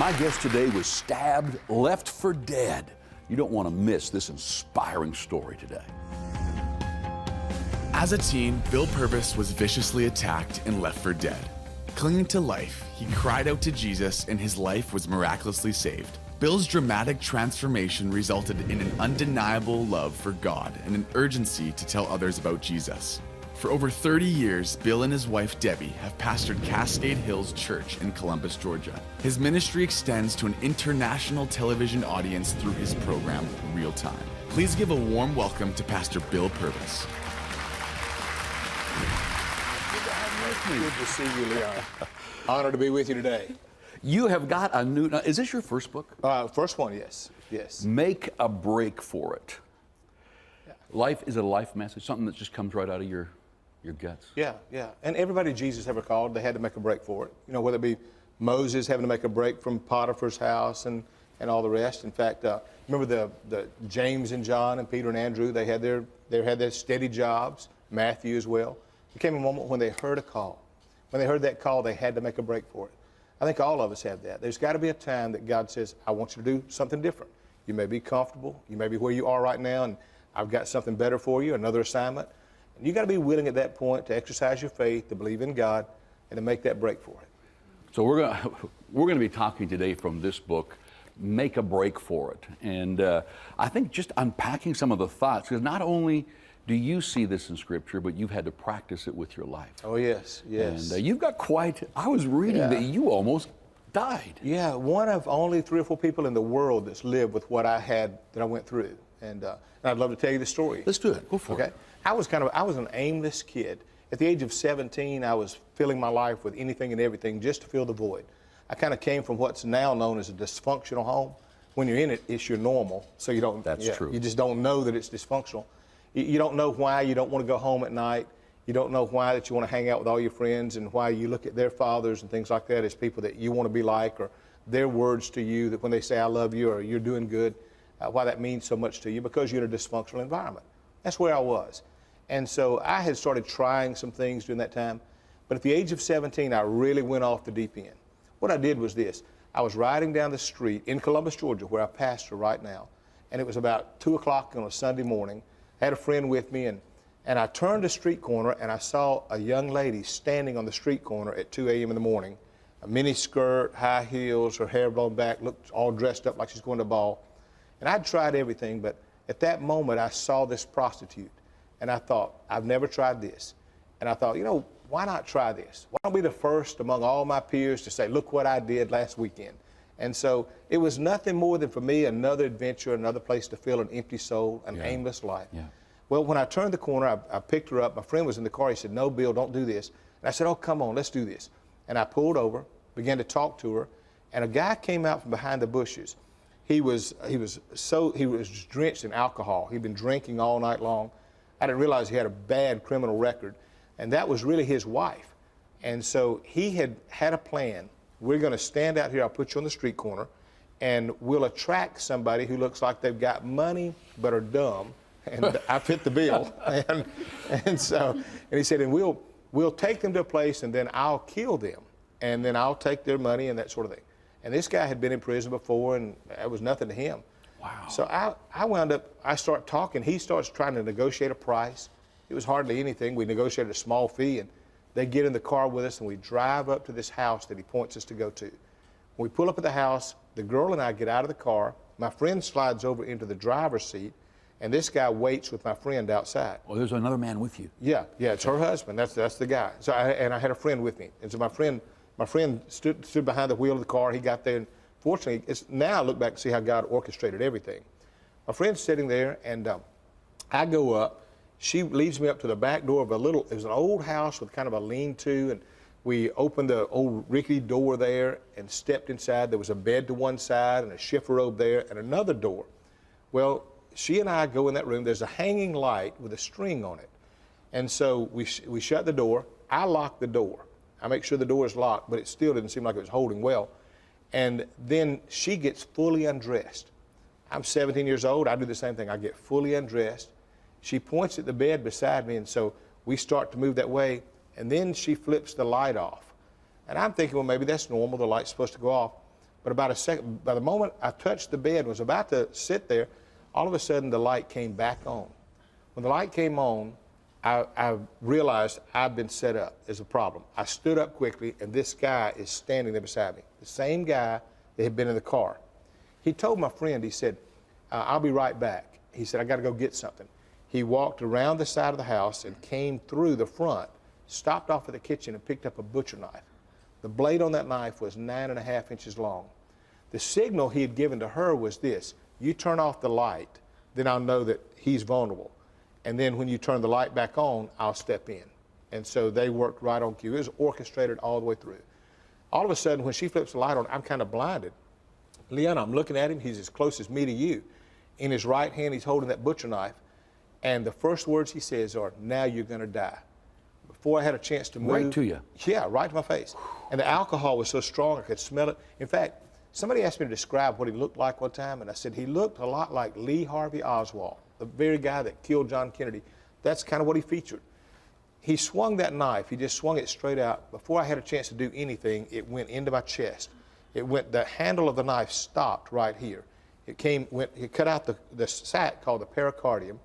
My guest today was stabbed, left for dead. You don't want to miss this inspiring story today. As a teen, Bill Purvis was viciously attacked and left for dead. Clinging to life, he cried out to Jesus and his life was miraculously saved. Bill's dramatic transformation resulted in an undeniable love for God and an urgency to tell others about Jesus. For over 30 years, Bill and his wife Debbie have pastored Cascade Hills Church in Columbus, Georgia. His ministry extends to an international television audience through his program, Real Time. Please give a warm welcome to Pastor Bill Purvis. Good to see you, Leon. Honored to be with you today. You have got a new, is this your first book? First one, yes. Yes. Make a break for it. Yeah. Life is a life message, something that just comes right out of your guts. Yeah, yeah. And everybody Jesus ever called, they had to make a break for it. You know, whether it be Moses having to make a break from Potiphar's house and all the rest. In fact, remember the James and John and Peter and Andrew, they had their steady jobs, Matthew as well. There came a moment when they heard a call. When they heard that call, they had to make a break for it. I think all of us have that. There's got to be a time that God says, I want you to do something different. You may be comfortable. You may be where you are right now, and I've got something better for you, another assignment. And you got to be willing at that point to exercise your faith, to believe in God, and to make that break for it. So we're going to be talking today from this book, Make a Break for It. And I think just unpacking some of the thoughts, because not only do you see this in Scripture, but you've had to practice it with your life. Oh, yes, yes. And you've got quite, I was reading that you almost died. Yeah, one of only 3 or 4 people in the world that's lived with what I had, that I went through. And I'd love to tell you the story. Let's do it. Go for it. I was an aimless kid. At the age of 17, I was filling my life with anything and everything just to fill the void. I kind of came from what's now known as a dysfunctional home. When you're in it, it's your normal, so you don't. That's true. You just don't know that it's dysfunctional. You don't know why you don't want to go home at night. You don't know why that you want to hang out with all your friends, and why you look at their fathers and things like that as people that you want to be like, or their words to you that when they say I love you or you're doing good, why that means so much to you, because you're in a dysfunctional environment. That's where I was. And so I had started trying some things during that time. But at the age of 17, I really went off the deep end. What I did was this. I was riding down the street in Columbus, Georgia, where I pastor right now. And it was about 2 o'clock on a Sunday morning. I had a friend with me, and I turned a street corner, and I saw a young lady standing on the street corner at 2 a.m. in the morning, a mini skirt, high heels, her hair blown back, looked all dressed up like she's going to a ball. And I'd tried everything, but at that moment, I saw this prostitute. And I thought, I've never tried this. And I thought, you know, why not try this? Why not be the first among all my peers to say, look what I did last weekend? And so it was nothing more than, for me, another adventure, another place to fill an empty soul, an aimless life. Yeah. Well, when I turned the corner, I picked her up. My friend was in the car. He said, no, Bill, don't do this. And I said, oh, come on, let's do this. And I pulled over, began to talk to her, and a guy came out from behind the bushes. He was drenched in alcohol. He'd been drinking all night long. I didn't realize he had a bad criminal record, and that was really his wife. And so he had a plan. We're going to stand out here, I'll put you on the street corner, and we'll attract somebody who looks like they've got money but are dumb, and I fit the bill. And he said, and we'll take them to a place, and then I'll kill them, and then I'll take their money and that sort of thing. And this guy had been in prison before, and that was nothing to him. Wow. So I start talking. He starts trying to negotiate a price. It was hardly anything. We negotiated a small fee, and they get in the car with us, and we drive up to this house that he points us to go to. When we pull up at the house, the girl and I get out of the car. My friend slides over into the driver's seat, and this guy waits with my friend outside. Well, there's another man with you. Yeah, it's her husband. That's the guy. So I had a friend with me, and so my friend stood behind the wheel of the car. He got there, and fortunately, now I look back and see how God orchestrated everything. My friend's sitting there, and I go up. She leads me up to the back door of it was an old house with kind of a lean-to, and we opened the old rickety door there and stepped inside. There was a bed to one side and a chifforobe there and another door. Well, she and I go in that room. There's a hanging light with a string on it. And so we shut the door. I lock the door. I make sure the door is locked, but it still didn't seem like it was holding well. And then she gets fully undressed. I'm 17 years old. I do the same thing. I get fully undressed. She points at the bed beside me, and so we start to move that way, and then she flips the light off. And I'm thinking, well, maybe that's normal. The light's supposed to go off. But about a second, by the moment I touched the bed and was about to sit there, all of a sudden the light came back on. When the light came on, I realized I'd been set up as a problem. I stood up quickly, and this guy is standing there beside me, the same guy that had been in the car. He told my friend, he said, I'll be right back. He said, I got to go get something. He walked around the side of the house and came through the front, stopped off at the kitchen and picked up a butcher knife. The blade on that knife was 9.5 inches long. The signal he had given to her was this: you turn off the light, then I'll know that he's vulnerable. And then when you turn the light back on, I'll step in. And so they worked right on cue. It was orchestrated all the way through. All of a sudden, when she flips the light on, I'm kind of blinded. Leanna, I'm looking at him. He's as close as me to you. In his right hand, he's holding that butcher knife. And the first words he says are, now you're going to die. Before I had a chance to move. Right to you. Yeah, right to my face. And the alcohol was so strong I could smell it. In fact, somebody asked me to describe what he looked like one time, and I said he looked a lot like Lee Harvey Oswald, the very guy that killed John Kennedy. That's kind of what he featured. He swung that knife. He just swung it straight out. Before I had a chance to do anything, it went into my chest. The handle of the knife stopped right here. It cut out the sac called the pericardium,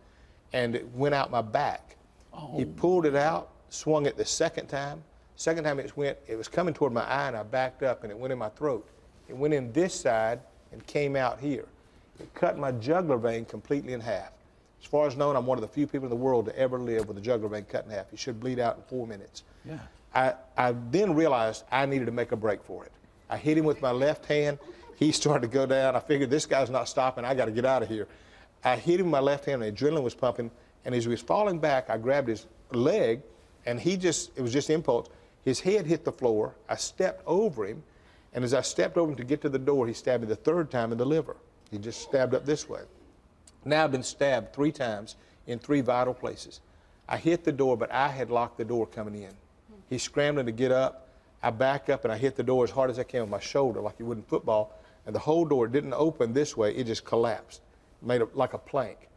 and it went out my back. Oh. He pulled it out, swung it the second time. Second time it was coming toward my eye, and I backed up, and it went in my throat. It went in this side and came out here. It cut my jugular vein completely in half. As far as known, I'm one of the few people in the world to ever live with a jugular vein cut in half. You should bleed out in 4 minutes. Yeah. I then realized I needed to make a break for it. I hit him with my left hand. He started to go down. I figured this guy's not stopping. I got to get out of here. I hit him with my left hand, and the adrenaline was pumping. And as he was falling back, I grabbed his leg, and it was just impulse. His head hit the floor. I stepped over him, and as I stepped over him to get to the door, he stabbed me the third time in the liver. He just stabbed up this way. Now I've been stabbed 3 times in 3 vital places. I hit the door, but I had locked the door coming in. He's scrambling to get up. I back up, and I hit the door as hard as I can with my shoulder, like you would in football, and the whole door didn't open this way. It just collapsed, made it like a plank.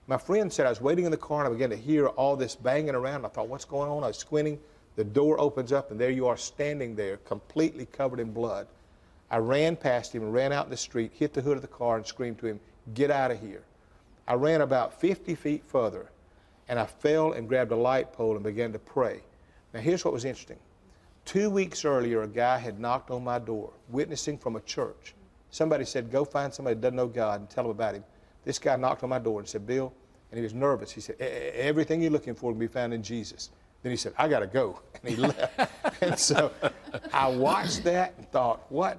My friend said I was waiting in the car, and I began to hear all this banging around. I thought, what's going on? I was squinting. The door opens up, and there you are standing there, completely covered in blood. I ran past him and ran out in the street, hit the hood of the car, and screamed to him, get out of here. I ran about 50 feet further, and I fell and grabbed a light pole and began to pray. Now, here's what was interesting. 2 weeks earlier, a guy had knocked on my door, witnessing from a church. Somebody said, go find somebody that doesn't know God and tell them about him. This guy knocked on my door and said, Bill, and he was nervous. He said, everything you're looking for can be found in Jesus. Then he said, I got to go, and he left. And so I watched that and thought, what?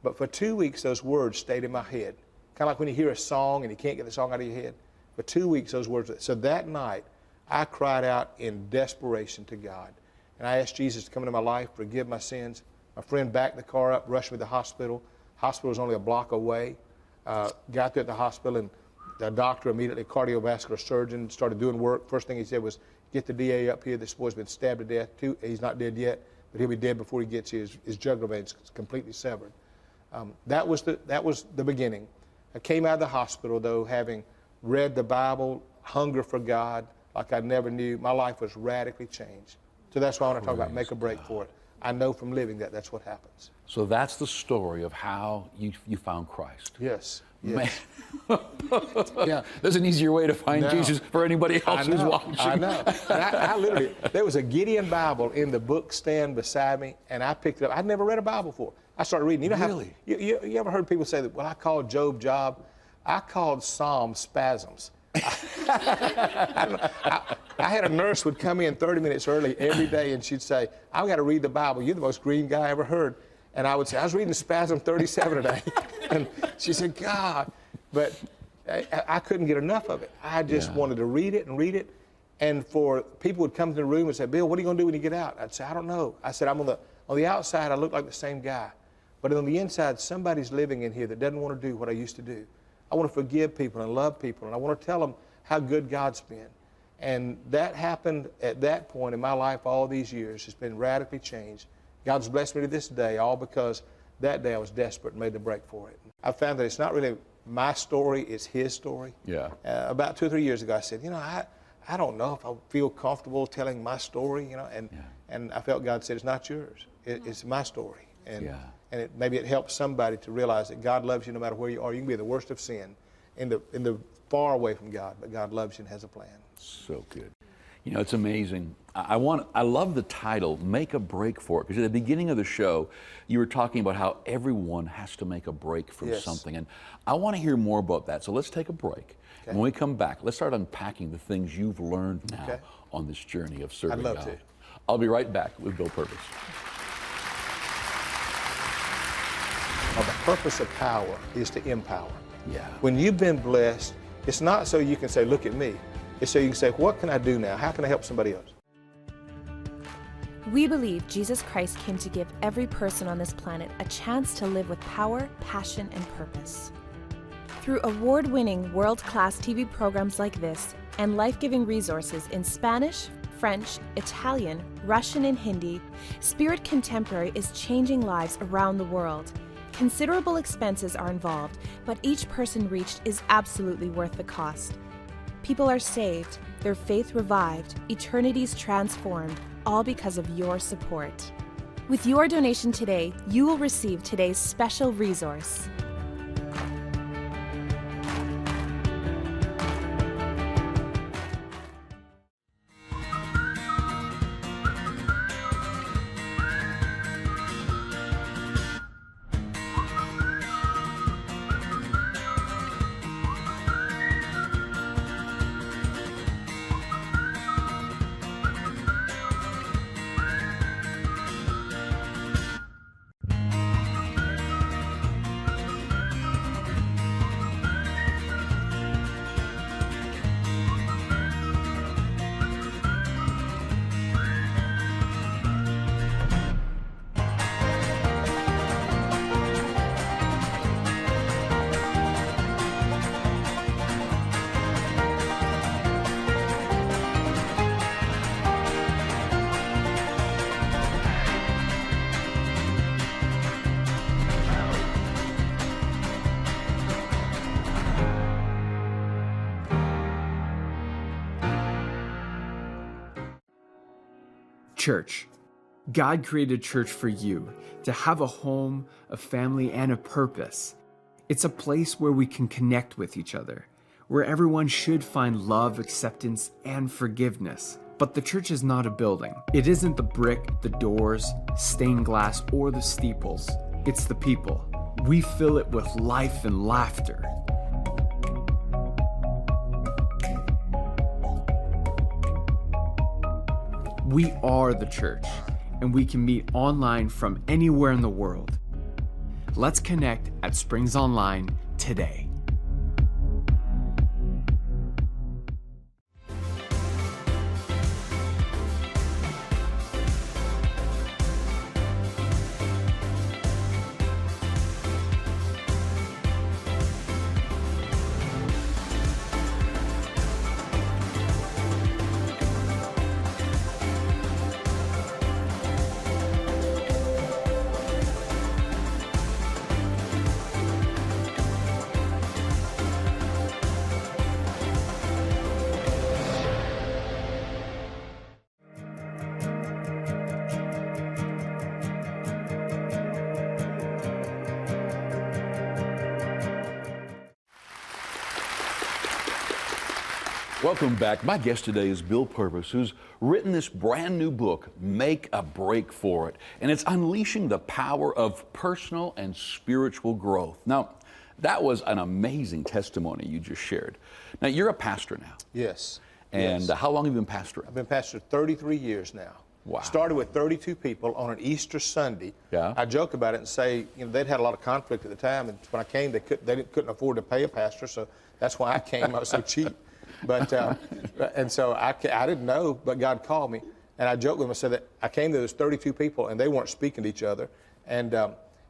But for 2 weeks, those words stayed in my head. Kind of like when you hear a song and you can't get the song out of your head. For 2 weeks, those words. So that night, I cried out in desperation to God. And I asked Jesus to come into my life, forgive my sins. My friend backed the car up, rushed me to the hospital. Hospital was only a block away. Got there at the hospital, and the doctor immediately, a cardiovascular surgeon, started doing work. First thing he said was, get the DA up here. This boy's been stabbed to death. He's not dead yet, but he'll be dead before he gets here. His jugular veins completely severed. That was the beginning. I came out of the hospital, though, having read the Bible, hunger for God like I never knew. My life was radically changed. So that's why when I talk about make a break for it, I know from living that that's what happens. So that's the story of how you found Christ. Yes. Yes. Yeah, there's an easier way to find Jesus for anybody else who's watching. I know. And I literally, there was a Gideon Bible in the book stand beside me, and I picked it up. I'd never read a Bible before. I started reading. You know really? How you ever heard people say that? Well, I called Job Job. I called Psalm spasms. I had a nurse would come in 30 minutes early every day, and she'd say, I've got to read the Bible. You're the most green guy I ever heard. And I would say, I was reading Spasm 37 today. And she said, God. But I couldn't get enough of it. I just wanted to read it and read it. And for people would come to the room and say, Bill, what are you going to do when you get out? I'd say, I don't know. I said, on the outside, I look like the same guy. But on the inside, somebody's living in here that doesn't want to do what I used to do. I want to forgive people and love people, and I want to tell them how good God's been. And that happened at that point in my life all these years. It's been radically changed. God's blessed me to this day, all because that day I was desperate and made the break for it. I found that it's not really my story, it's His story. Yeah. About 2 or 3 years ago, I said, I don't know if I feel comfortable telling my story, and I felt God said, it's not yours. It's my story. And and maybe it helps somebody to realize that God loves you no matter where you are. You can be in the worst of sin, in the far away from God, but God loves you and has a plan. So good. You know, it's amazing. I love the title, Make a Break for It, because at the beginning of the show, you were talking about how everyone has to make a break from something, and I want to hear more about that. So let's take a break. Okay. When we come back, let's start unpacking the things you've learned now on this journey of serving God. I'd love to. I'll be right back with Bill Purvis. Well, the purpose of power is to empower. Yeah. When you've been blessed, it's not so you can say, look at me. It's so you can say, what can I do now? How can I help somebody else? We believe Jesus Christ came to give every person on this planet a chance to live with power, passion, and purpose. Through award-winning, world-class TV programs like this and life-giving resources in Spanish, French, Italian, Russian, and Hindi, Spirit Contemporary is changing lives around the world. Considerable expenses are involved, but each person reached is absolutely worth the cost. People are saved, their faith revived, eternities transformed, all because of your support. With your donation today, you will receive today's special resource. Church. God created church for you to have a home, a family, and a purpose. It's a place where we can connect with each other, where everyone should find love, acceptance, and forgiveness. But the church is not a building. It isn't the brick, the doors, stained glass, or the steeples. It's the people. We fill it with life and laughter. We are the church, and we can meet online from anywhere in the world. Let's connect at Springs Online today. Welcome back. My guest today is Bill Purvis, who's written this brand new book, Make a Break for It. And it's unleashing the power of personal and spiritual growth. Now, that was an amazing testimony you just shared. Now, you're a pastor now. Yes. And how long have you been pastoring? I've been pastor 33 years now. Wow. Started with 32 people on an Easter Sunday. Yeah. I joke about it and say, you know, they'd had a lot of conflict at the time, and when I came, they couldn't afford to pay a pastor, so that's why I came. I was so cheap. But and so I didn't know, but God called me, and I joked with them. I said that I came there. There's 32 people, and they weren't speaking to each other, and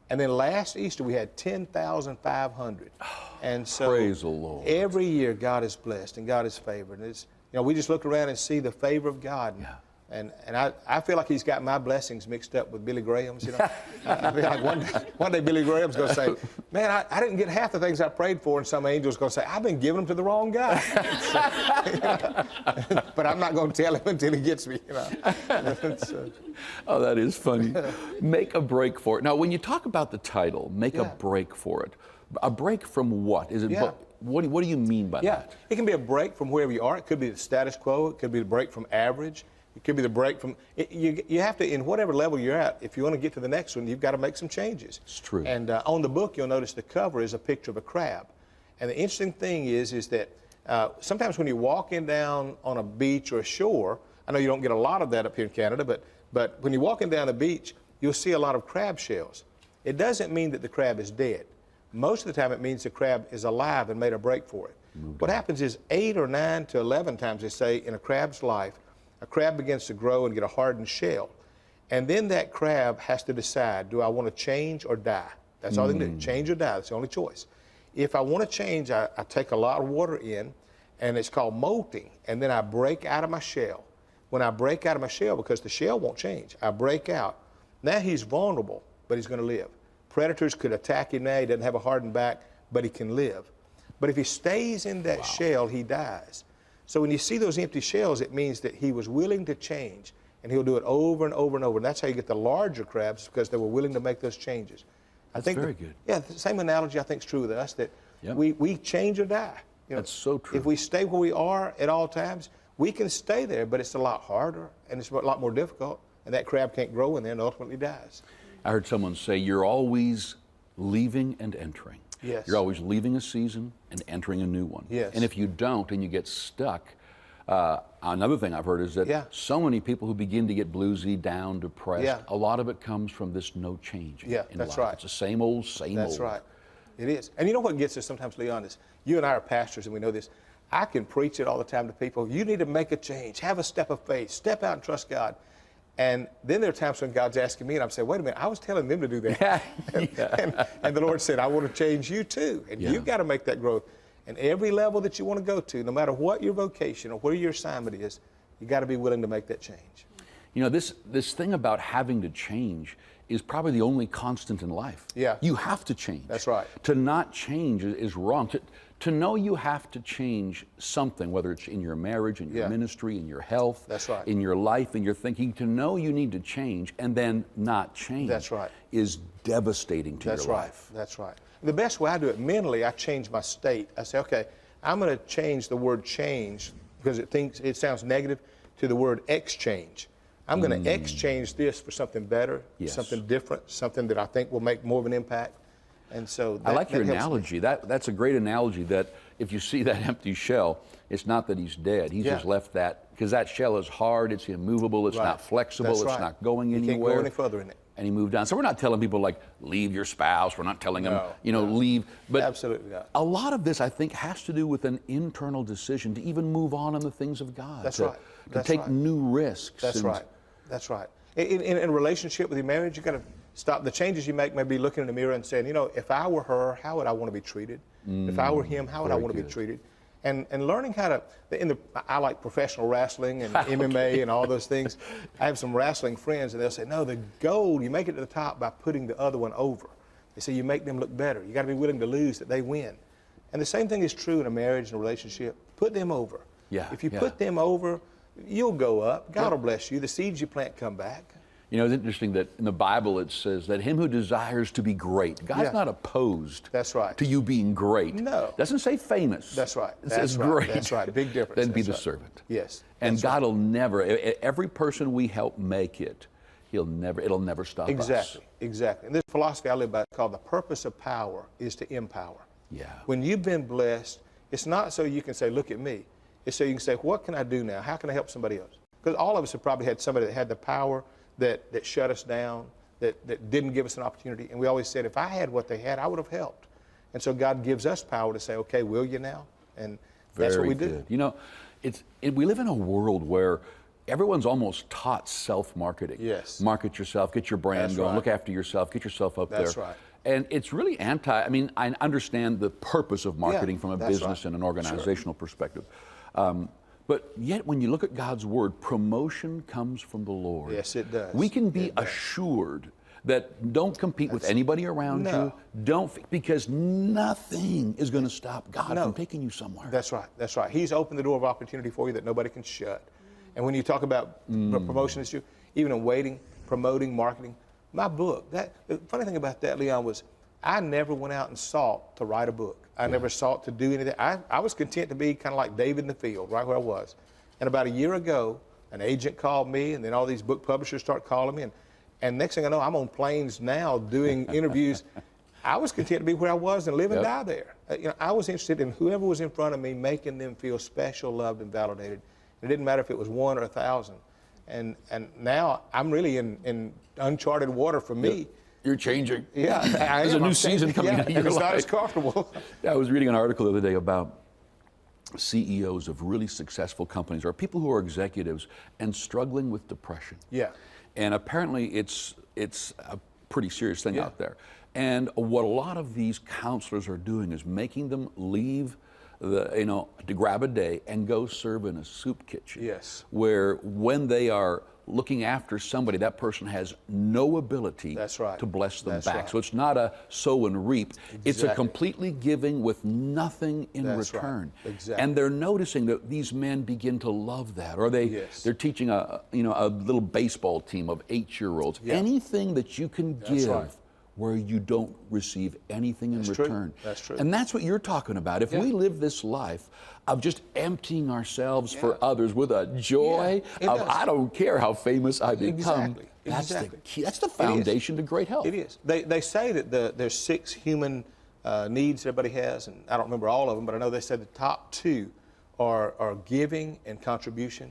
then last Easter we had 10,500, and so praise the Lord. Every year God is blessed and God is favored, and it's, you know, we just look around and see the favor of God. And And I feel like he's got my blessings mixed up with Billy Graham's, you know. I feel like one day Billy Graham's going to say, man, I didn't get half the things I prayed for, and some angel's going to say, I've been giving them to the wrong guy. So, but I'm not going to tell him until he gets me, you know. Oh, that is funny. Make a break for it. Now, when you talk about the title, make a break for it, a break from what? Is it? Yeah. What do you mean by that? It can be a break from wherever you are. It could be the status quo. It could be the break from average. It could be the break from, you have to, in whatever level you're at, if you want to get to the next one, you've got to make some changes. It's true. And on the book, you'll notice the cover is a picture of a crab. And the interesting thing is that sometimes when you're walking down on a beach or a shore, I know you don't get a lot of that up here in Canada, but when you're walking down the beach, you'll see a lot of crab shells. It doesn't mean that the crab is dead. Most of the time, it means the crab is alive and made a break for it. What happens is 8 or 9 to 11 times, they say, in a crab's life, a crab begins to grow and get a hardened shell. And then that crab has to decide, do I want to change or die? That's all they can do, change or die. That's the only choice. If I want to change, I take a lot of water in, and it's called molting, and then I break out of my shell. When I break out of my shell, because the shell won't change, I break out. Now he's vulnerable, but he's going to live. Predators could attack him now. He doesn't have a hardened back, but he can live. But if he stays in that shell, he dies. So when you see those empty shells, it means that he was willing to change, and he'll do it over and over and over. And that's how you get the larger crabs, because they were willing to make those changes. That's very good. Yeah, the same analogy I think is true with us, that we change or die. You know, that's so true. If we stay where we are at all times, we can stay there, but it's a lot harder, and it's a lot more difficult, and that crab can't grow in there and ultimately dies. I heard someone say, you're always leaving and entering. Yes. You're always leaving a season and entering a new one. Yes. And if you don't and you get stuck, another thing I've heard is that so many people who begin to get bluesy, down, depressed, a lot of it comes from this no change in that's life. right. It's the same old, same old. That's right. It is. And you know what gets us sometimes, Leon, is you and I are pastors, and we know this. I can preach it all the time to people. You need to make a change. Have a step of faith. Step out and trust God. And then there are times when God's asking me, and I'm saying, wait a minute, I was telling them to do that. And the Lord said, I want to change you too. And you've got to make that growth. And every level that you want to go to, no matter what your vocation or where your assignment is, you got to be willing to make that change. You know, this thing about having to change is probably the only constant in life. Yeah. You have to change. That's right. To not change is wrong. To know you have to change something, whether it's in your marriage, in your ministry, in your health, that's right, in your life, in your thinking, to know you need to change and then not change, that's right, is devastating to your life. That's right. The best way I do it mentally, I change my state. I say, okay, I'm going to change the word change because it sounds negative to the word exchange. I'm going to exchange this for something better, something different, something that I think will make more of an impact. And so I like your analogy. That's a great analogy, that if you see that empty shell, it's not that he's dead. He's just left that, because that shell is hard, it's immovable, it's not flexible, it's not going anywhere. You can't go any further in it. And he moved on. So we're not telling people, like, leave your spouse. We're not telling them, leave. But absolutely not. A lot of this, I think, has to do with an internal decision to even move on in the things of God. That's right. To take new risks. That's right. That's right. In a relationship with your marriage, you got to stop. The changes you make may be looking in the mirror and saying, you know, if I were her, how would I want to be treated? If I were him, how would I want to be treated? And learning how to, I like professional wrestling and MMA and all those things. I have some wrestling friends, and they'll say, no, the goal, you make it to the top by putting the other one over. They say you make them look better. You got to be willing to lose that they win. And the same thing is true in a marriage and a relationship. Put them over. If you put them over, you'll go up. God will bless you. The seeds you plant come back. You know, it's interesting that in the Bible it says that him who desires to be great, God's not opposed to you being great. No. It doesn't say famous. That's right. It says great. That's right. Big difference. Then be the servant. Yes. And God will never, every person we help make it, it'll never stop us. Exactly. And this philosophy I live by is called the purpose of power is to empower. Yeah. When you've been blessed, it's not so you can say, look at me. It's so you can say, what can I do now? How can I help somebody else? Because all of us have probably had somebody that had the power that shut us down, that didn't give us an opportunity. And we always said, if I had what they had, I would have helped. And so God gives us power to say, okay, will you now? And that's what we do. You know, we live in a world where everyone's almost taught self-marketing. Yes. Market yourself, get your brand going, look after yourself, get yourself up there. That's right. And it's really I mean, I understand the purpose of marketing from a business and an organizational perspective. But yet, when you look at God's word, promotion comes from the Lord. Yes, it does. We can be assured that don't compete with anybody around you. Because nothing is going to stop God from taking you somewhere. That's right. That's right. He's opened the door of opportunity for you that nobody can shut. And when you talk about promotion issue, even in waiting, promoting, marketing, my book, the funny thing about that, Leon, was I never went out and sought to write a book. I never sought to do anything. I was content to be kind of like David in the field, right where I was. And about a year ago, an agent called me, and then all these book publishers start calling me. And next thing I know, I'm on planes now doing interviews. I was content to be where I was and live and die there. I was interested in whoever was in front of me, making them feel special, loved, and validated. It didn't matter if it was 1 or 1,000. And now I'm really in uncharted water for me. You're changing. Yeah, there's a new season coming into your life. It's not as comfortable. I was reading an article the other day about CEOs of really successful companies, or people who are executives and struggling with depression. Yeah. And apparently it's a pretty serious thing out there. And what a lot of these counselors are doing is making them leave to grab a day and go serve in a soup kitchen. Yes. Where when they are looking after somebody, that person has no ability to bless them back. Right. So it's not a sow and reap. Exactly. It's a completely giving with nothing in return. Right. Exactly. And they're noticing that these men begin to love that. Or they're teaching a little baseball team of 8-year-olds. Yeah. Anything that you can give where you don't receive anything in return. That's true. And that's what you're talking about. If we live this life of just emptying ourselves for others with a joy of I don't care how famous I become. That's the key. That's the foundation to great health. It is. They say that there's 6 human needs everybody has, and I don't remember all of them, but I know they said the top 2 are giving and contribution,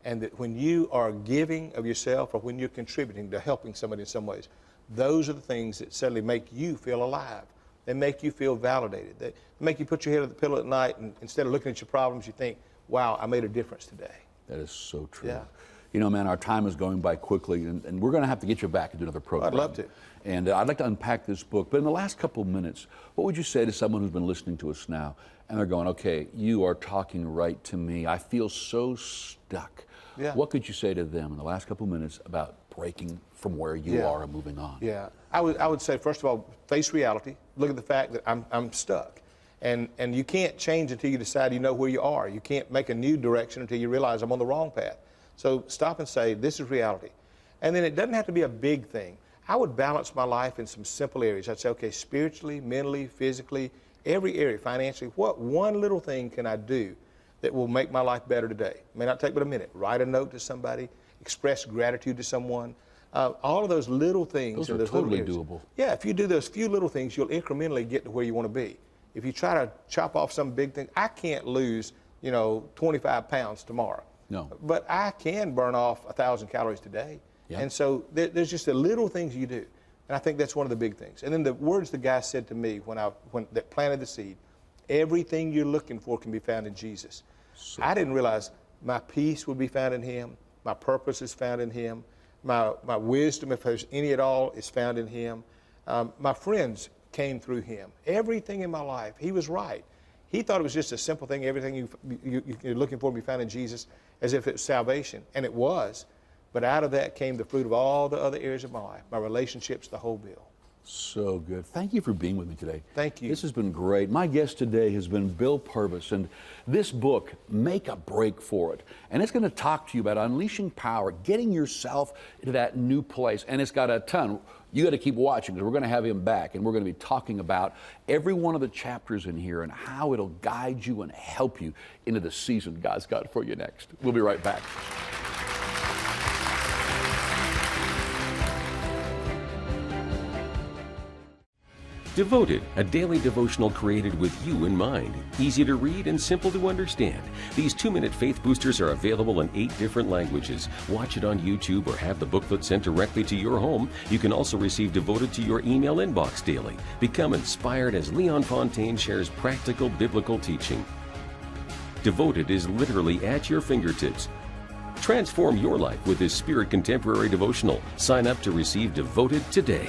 and that when you are giving of yourself or when you're contributing to helping somebody in some ways, those are the things that suddenly make you feel alive. They make you feel validated. They make you put your head on the pillow at night, and instead of looking at your problems, you think, wow, I made a difference today. That is so true. Yeah. You know, man, our time is going by quickly, and we're going to have to get you back into another program. I'd love to. And I'd like to unpack this book. But in the last couple of minutes, what would you say to someone who's been listening to us now, and they're going, okay, you are talking right to me. I feel so stuck. Yeah. What could you say to them in the last couple of minutes about breaking from where you are and moving on? Yeah, I would say, first of all, face reality. Look at the fact that I'm stuck. And you can't change until you decide you know where you are. You can't make a new direction until you realize I'm on the wrong path. So stop and say, this is reality. And then it doesn't have to be a big thing. I would balance my life in some simple areas. I'd say, okay, spiritually, mentally, physically, every area, financially, what one little thing can I do that will make my life better today? It may not take but a minute. Write a note to somebody, express gratitude to someone. All of those little things. Those are totally doable. Yeah, if you do those few little things, you'll incrementally get to where you want to be. If you try to chop off some big thing, I can't lose, 25 pounds tomorrow. No. But I can burn off 1,000 calories today. Yeah. And so there's just the little things you do. And I think that's one of the big things. And then the words the guy said to me when that planted the seed, everything you're looking for can be found in Jesus. So I didn't realize my peace would be found in him. My purpose is found in him. My wisdom, if there's any at all, is found in him. My friends came through him. Everything in my life, he was right. He thought it was just a simple thing. Everything you're looking for will be found in Jesus, as if it's salvation. And it was. But out of that came the fruit of all the other areas of my life, my relationships, the whole bill. So good. Thank you for being with me today. Thank you. This has been great. My guest today has been Bill Purvis, and this book, Make a Break for It. And it's going to talk to you about unleashing power, getting yourself into that new place. And it's got a ton. You got to keep watching, because we're going to have him back, and we're going to be talking about every one of the chapters in here and how it'll guide you and help you into the season God's got for you next. We'll be right back. Devoted, a daily devotional created with you in mind. Easy to read and simple to understand. These 2-minute faith boosters are available in 8 different languages. Watch it on YouTube or have the booklet sent directly to your home. You can also receive Devoted to your email inbox daily. Become inspired as Leon Fontaine shares practical biblical teaching. Devoted is literally at your fingertips. Transform your life with this Spirit Contemporary devotional. Sign up to receive Devoted today.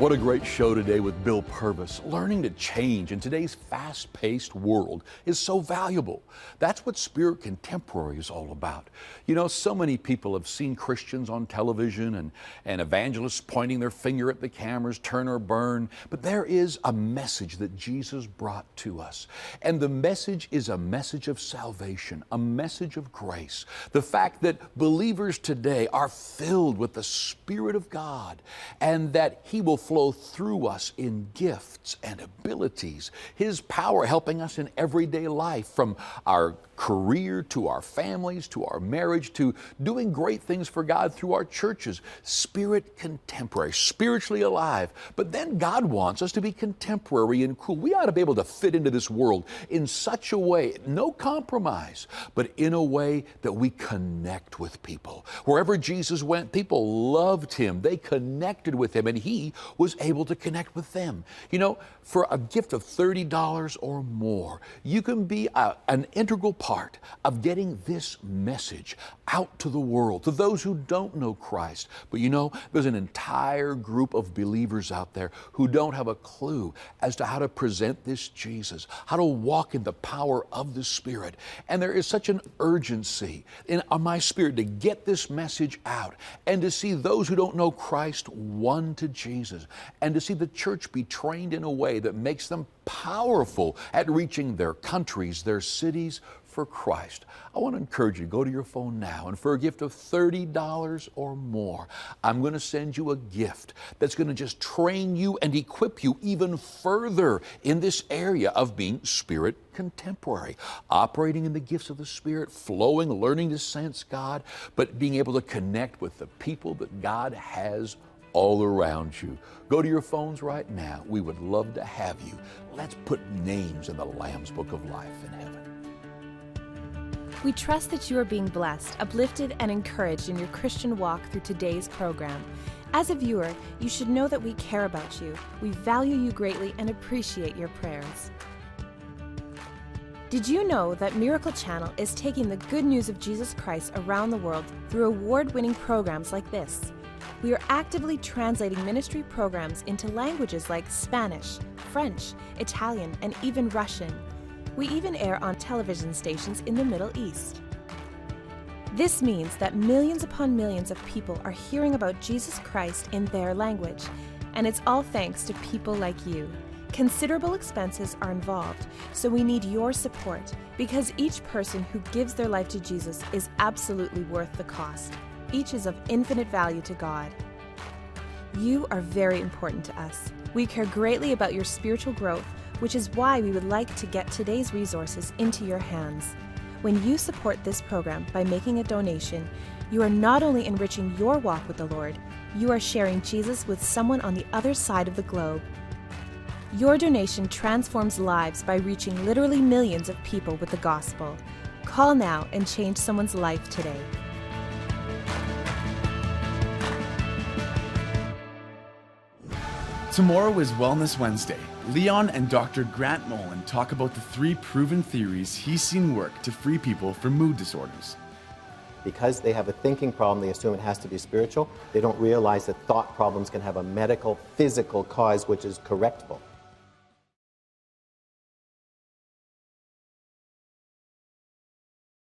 What a great show today with Bill Purvis. Learning to change in today's fast-paced world is so valuable. That's what Spirit Contemporary is all about. You know, so many people have seen Christians on television and evangelists pointing their finger at the cameras, turn or burn. But there is a message that Jesus brought to us. And the message is a message of salvation, a message of grace. The fact that believers today are filled with the Spirit of God and that He will flow through us in gifts and abilities. His power helping us in everyday life, from our career to our families to our marriage to doing great things for God through our churches. Spirit Contemporary, spiritually alive. But then God wants us to be contemporary and cool. We ought to be able to fit into this world in such a way, no compromise, but in a way that we connect with people. Wherever Jesus went, people loved Him. They connected with Him, and He was able to connect with them. You know, for a gift of $30 or more, you can be an integral part of getting this message out to the world, to those who don't know Christ. But you know, there's an entire group of believers out there who don't have a clue as to how to present this Jesus, how to walk in the power of the Spirit. And there is such an urgency on my spirit to get this message out and to see those who don't know Christ won to Jesus, and to see the church be trained in a way that makes them powerful at reaching their countries, their cities for Christ. I want to encourage you to go to your phone now, and for a gift of $30 or more, I'm going to send you a gift that's going to just train you and equip you even further in this area of being Spirit Contemporary, operating in the gifts of the Spirit, flowing, learning to sense God, but being able to connect with the people that God has all around you. Go to your phones right now. We would love to have you. Let's put names in the Lamb's Book of Life in heaven. We trust that you are being blessed, uplifted, and encouraged in your Christian walk through today's program. As a viewer, you should know that we care about you. We value you greatly and appreciate your prayers. Did you know that Miracle Channel is taking the good news of Jesus Christ around the world through award-winning programs like this? We are actively translating ministry programs into languages like Spanish, French, Italian, and even Russian. We even air on television stations in the Middle East. This means that millions upon millions of people are hearing about Jesus Christ in their language, and it's all thanks to people like you. Considerable expenses are involved, so we need your support, because each person who gives their life to Jesus is absolutely worth the cost. Each is of infinite value to God. You are very important to us. We care greatly about your spiritual growth, which is why we would like to get today's resources into your hands. When you support this program by making a donation, you are not only enriching your walk with the Lord, you are sharing Jesus with someone on the other side of the globe. Your donation transforms lives by reaching literally millions of people with the gospel. Call now and change someone's life today. Tomorrow is Wellness Wednesday. Leon and Dr. Grant Nolan talk about the 3 proven theories he's seen work to free people from mood disorders. Because they have a thinking problem, they assume it has to be spiritual. They don't realize that thought problems can have a medical, physical cause which is correctable.